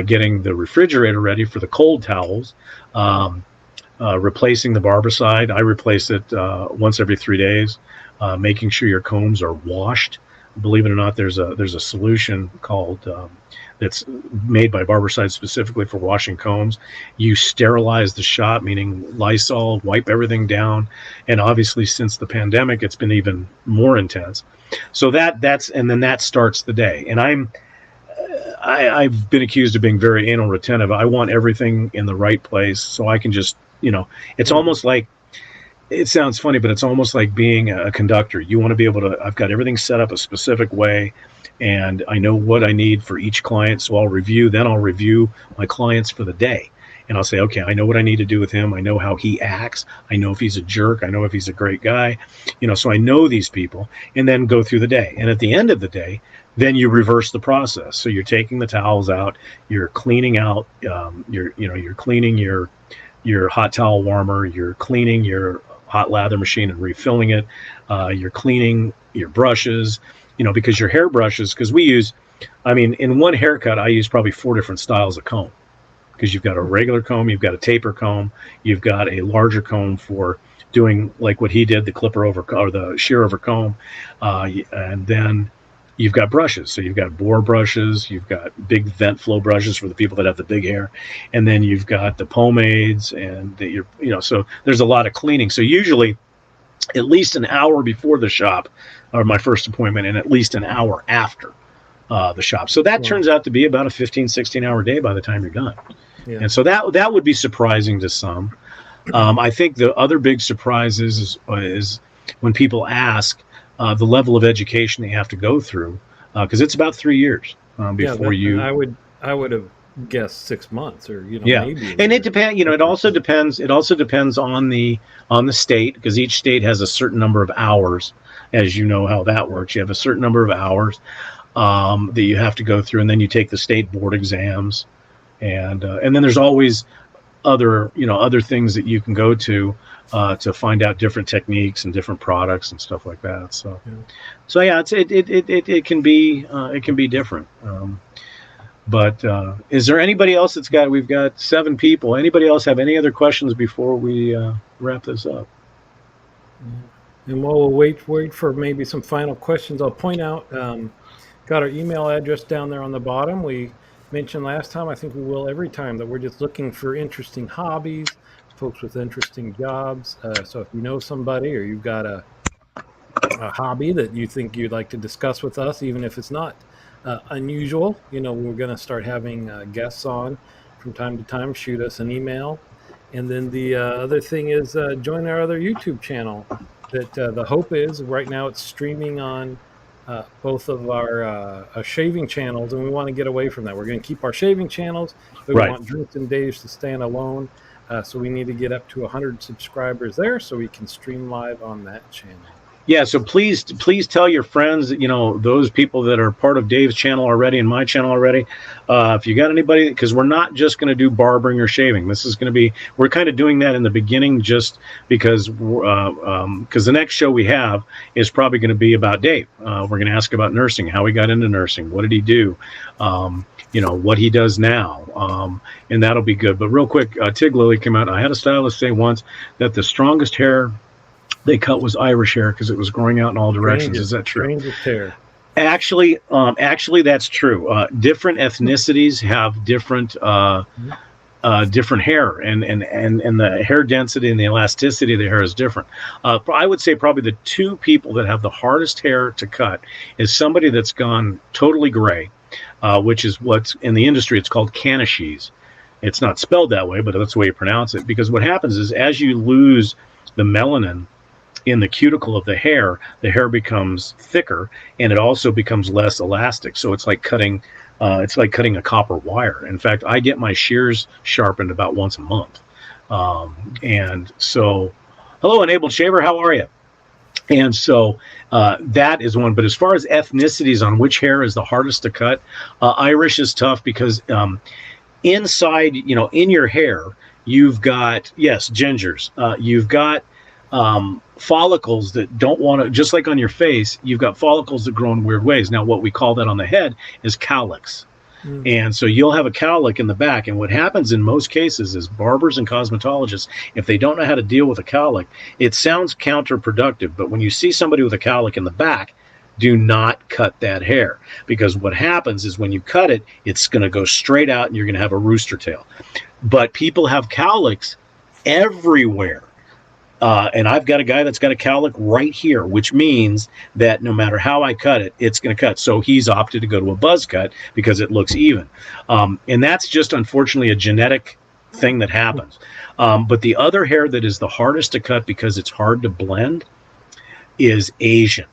Speaker 1: getting the refrigerator ready for the cold towels, replacing the barbicide. I replace it once every 3 days, making sure your combs are washed. Believe it or not, there's a solution called that's made by Barbicide specifically for washing combs. You sterilize the shop, meaning Lysol, wipe everything down, and obviously since the pandemic, it's been even more intense. So and then that starts the day. And I've been accused of being very anal retentive. I want everything in the right place, so I can just it's almost like, it sounds funny, but it's almost like being a conductor. You want to be able to, I've got everything set up a specific way, and I know what I need for each client. So I'll review my clients for the day. And I'll say, okay, I know what I need to do with him. I know how he acts. I know if he's a jerk. I know if he's a great guy. So I know these people, and then go through the day. And at the end of the day, then you reverse the process. So you're taking the towels out, you're cleaning out, you're cleaning your hot towel warmer, you're cleaning your hot lather machine and refilling it. You're cleaning your brushes, because your hair brushes, because in one haircut, I use probably 4 different styles of comb, because you've got a regular comb, you've got a taper comb, you've got a larger comb for doing like what he did, the clipper over, or the shear over comb. And then you've got brushes. So you've got bore brushes, you've got big vent flow brushes for the people that have the big hair, and then you've got the pomades, and so there's a lot of cleaning. So usually at least an hour before the shop, or my first appointment, and at least an hour after the shop. So that turns out to be about a 15-16 hour day by the time you're done. Yeah. And so that would be surprising to some. I think the other big surprise is when people ask the level of education they have to go through, because it's about 3 years before you.
Speaker 2: I would have guessed 6 months, or
Speaker 1: maybe. And it depends. It also depends. It also depends on the state, because each state has a certain number of hours. As you know how that works, you have a certain number of hours that you have to go through, and then you take the state board exams, and then there's always other things that you can go to find out different techniques and different products and stuff like that. So yeah, it can be different. But is there anybody else we've got 7 people. Anybody else have any other questions before we wrap this up?
Speaker 2: And while we'll wait for maybe some final questions, I'll point out, got our email address down there on the bottom. We mentioned last time, I think we will every time, that we're just looking for interesting hobbies, folks with interesting jobs. So if you know somebody or you've got a hobby that you think you'd like to discuss with us, even if it's not unusual, we're going to start having guests on from time to time. Shoot us an email. And then the other thing is join our other YouTube channel. That the hope is right now it's streaming on both of our shaving channels, and we want to get away from that. We're going to keep our shaving channels, but we
Speaker 1: Right.
Speaker 2: want Drinks and Daves to stand alone. So we need to get up to 100 subscribers there so we can stream live on that channel.
Speaker 1: Yeah, so please tell your friends, those people that are part of Dave's channel already and my channel already. If you got anybody, because we're not just going to do barbering or shaving. This is going to be, we're kind of doing that in the beginning just because the next show we have is probably going to be about Dave. We're going to ask about nursing, how he got into nursing, what did he do, what he does now, and that'll be good. But real quick, Tig Lily came out. I had a stylist say once that the strongest hair they cut was Irish hair because it was growing out in all directions. Is that true?
Speaker 2: Strangest hair.
Speaker 1: Actually, that's true. Different ethnicities have different different hair, and the hair density and the elasticity of the hair is different. I would say probably the two people that have the hardest hair to cut is somebody that's gone totally gray, which is what's in the industry it's called Canashese. It's not spelled that way, but that's the way you pronounce it. Because what happens is as you lose the melanin in the cuticle of the hair becomes thicker, and it also becomes less elastic. So it's like cutting a copper wire. In fact, I get my shears sharpened about once a month. And so, hello, Enabled Shaver, how are you? And so that is one. But as far as ethnicities on which hair is the hardest to cut, Irish is tough because inside, in your hair, you've got, yes, gingers. You've got follicles that don't want to, just like on your face, you've got follicles that grow in weird ways. Now, what we call that on the head is cowlicks. And so you'll have a cowlick in the back. And what happens in most cases is barbers and cosmetologists, if they don't know how to deal with a cowlick, it sounds counterproductive. But when you see somebody with a cowlick in the back, do not cut that hair, because what happens is when you cut it, it's going to go straight out and you're going to have a rooster tail. But people have cowlicks everywhere. And I've got a guy that's got a cowlick right here, which means that no matter how I cut it, it's going to cut. So he's opted to go to a buzz cut because it looks even. And that's just unfortunately a genetic thing that happens. But the other hair that is the hardest to cut because it's hard to blend is Asian,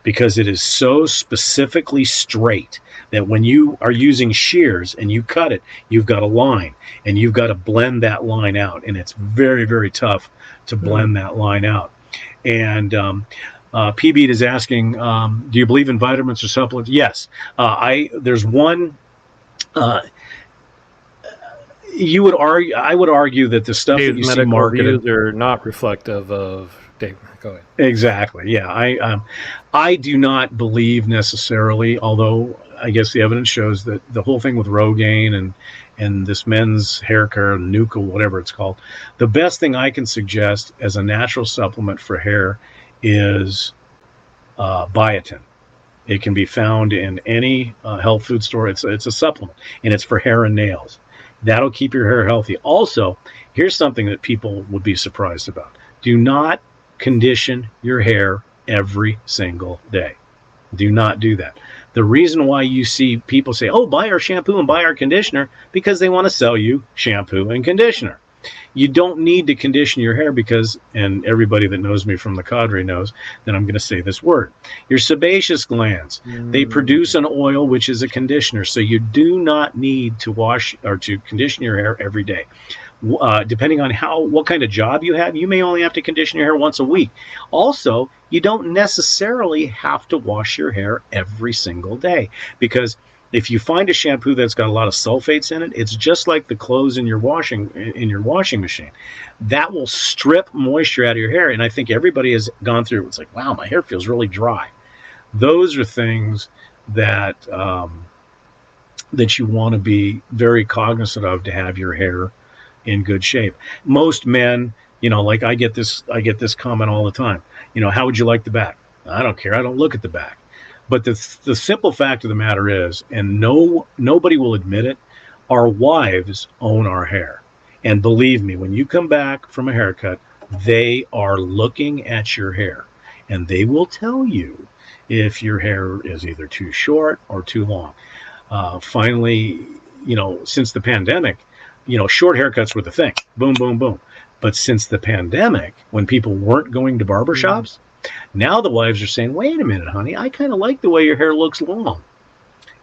Speaker 1: because it is so specifically straight that when you are using shears and you cut it, you've got a line and you've got to blend that line out. And it's very, very tough to blend that line out. And PB is asking, do you believe in vitamins or supplements? Yes. There's one. I would argue that the stuff
Speaker 2: Dave's
Speaker 1: that you see
Speaker 2: medical
Speaker 1: marketed
Speaker 2: reviews are not reflective of Dave. Go ahead.
Speaker 1: Exactly. Yeah. I do not believe necessarily, although I guess the evidence shows that the whole thing with Rogaine and this men's hair care, Nuka, whatever it's called, the best thing I can suggest as a natural supplement for hair is biotin. It can be found in any health food store. It's a supplement, and it's for hair and nails. That'll keep your hair healthy. Also, here's something that people would be surprised about. Do not condition your hair every single day. Do not do that. The reason why you see people say, oh, buy our shampoo and buy our conditioner, because they want to sell you shampoo and conditioner. You don't need to condition your hair because, and everybody that knows me from the cadre knows that I'm going to say this word, your sebaceous glands, they produce an oil which is a conditioner. So you do not need to wash or to condition your hair every day. Depending on what kind of job you have, you may only have to condition your hair once a week. Also, you don't necessarily have to wash your hair every single day, because if you find a shampoo that's got a lot of sulfates in it, it's just like the clothes in your washing machine. That will strip moisture out of your hair. And I think everybody has gone through, it's like, wow, my hair feels really dry. Those are things that that you want to be very cognizant of to have your hair in good shape. Most men Like I get this comment all the time. How would you like the back? I don't care. I don't look at the back. But the simple fact of the matter is, and nobody will admit it, our wives own our hair. And believe me, when you come back from a haircut, they are looking at your hair, and they will tell you if your hair is either too short or too long. Finally, since the pandemic, short haircuts were the thing. Boom, boom, boom. But since the pandemic, when people weren't going to barbershops, now the wives are saying, wait a minute, honey, I kind of like the way your hair looks long.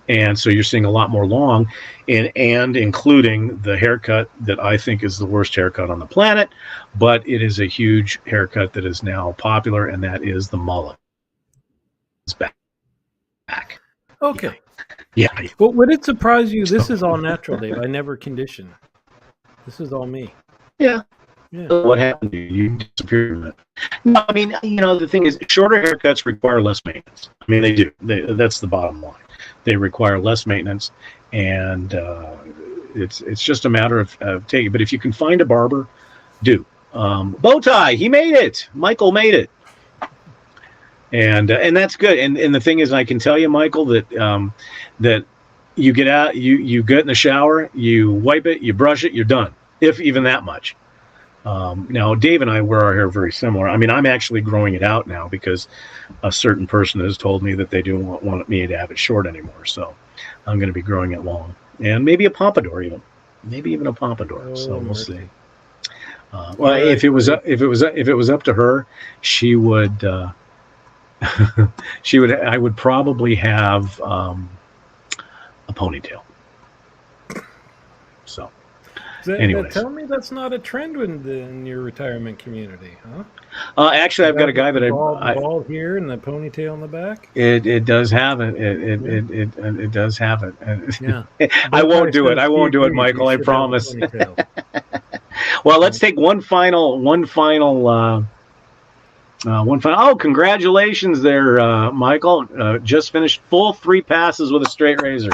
Speaker 1: And so you're seeing a lot more long, and including the haircut that I think is the worst haircut on the planet, but it is a huge haircut that is now popular, and that is the mullet. It's back.
Speaker 2: Okay.
Speaker 1: Yeah.
Speaker 2: Well, would it surprise you? This is all natural, Dave. I never condition. This is all me.
Speaker 1: Yeah. What happened to you? You disappeared from it. No, I mean, the thing is, shorter haircuts require less maintenance. I mean, they do. That's the bottom line. They require less maintenance, and it's just a matter of taking. But if you can find a barber, do. Bow tie, he made it. Michael made it, and that's good. And the thing is, I can tell you, Michael, that you get out, you get in the shower, you wipe it, you brush it, you're done. If even that much. Now, Dave and I wear our hair very similar. I mean, I'm actually growing it out now because a certain person has told me that they don't want me to have it short anymore. So I'm going to be growing it long, and maybe a pompadour even, a pompadour. So we'll see. Well, if it was up to her, she would. I would probably have a ponytail. So. Anyways.
Speaker 2: Tell me that's not a trend in your retirement community, huh?
Speaker 1: Actually, I've got a guy that
Speaker 2: bald here and the ponytail in the back.
Speaker 1: It does have it. It does have it.
Speaker 2: Yeah.
Speaker 1: I won't do it. I won't do it, Michael. I promise. Well, let's take one final. Oh, congratulations there, Michael. Just finished full 3 passes with a straight razor.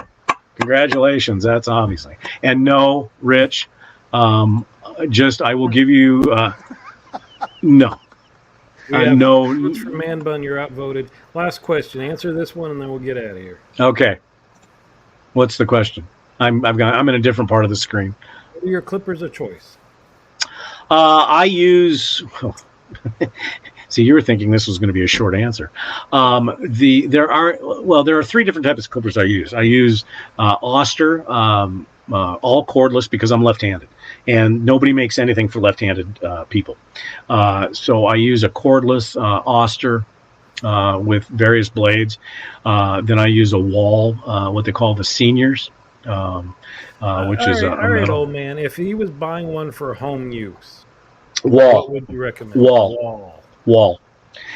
Speaker 1: Congratulations. That's obviously. And no, Rich. I will give you no. No.
Speaker 2: Votes for Man Bun, you're outvoted. Last question. Answer this one, and then we'll get out of here.
Speaker 1: Okay. What's the question? I'm in a different part of the screen.
Speaker 2: What are your clippers of choice?
Speaker 1: I use. See, you were thinking this was going to be a short answer. There are 3 different types of clippers I use. I use Oster, all cordless, because I'm left-handed, and nobody makes anything for left-handed people. So I use a cordless Oster with various blades. Then I use a Wall, what they call the seniors, which is a metal.
Speaker 2: Old man. If he was buying one for home use,
Speaker 1: Wall.
Speaker 2: What would you recommend?
Speaker 1: Wall.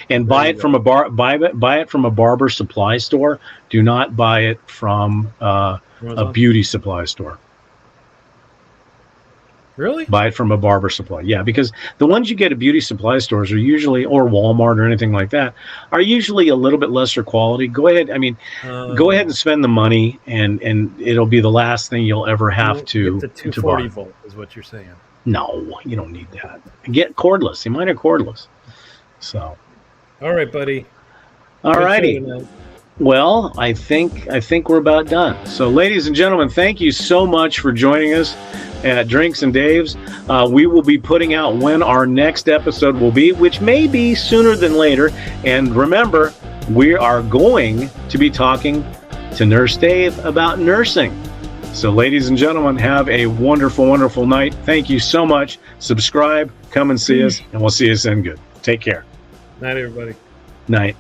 Speaker 1: And buy it from a barber supply store. Do not buy it from a beauty supply store.
Speaker 2: Really?
Speaker 1: Buy it from a barber supply. Yeah, because the ones you get at beauty supply stores are usually, or Walmart or anything like that, are usually a little bit lesser quality. Go ahead. I mean, go ahead and spend the money, and it'll be the last thing you'll ever have to.
Speaker 2: It's a 240 volt, is what you're saying.
Speaker 1: No, you don't need that. Get cordless. Mine are cordless. So.
Speaker 2: All right, buddy.
Speaker 1: All righty. Well, I think we're about done. So, ladies and gentlemen, thank you so much for joining us at Drinks and Dave's. We will be putting out when our next episode will be, which may be sooner than later. And remember, we are going to be talking to Nurse Dave about nursing. So, ladies and gentlemen, have a wonderful, wonderful night. Thank you so much. Subscribe, come and see us, and we'll see you soon. Good. Take care.
Speaker 2: Night, everybody.
Speaker 1: Night.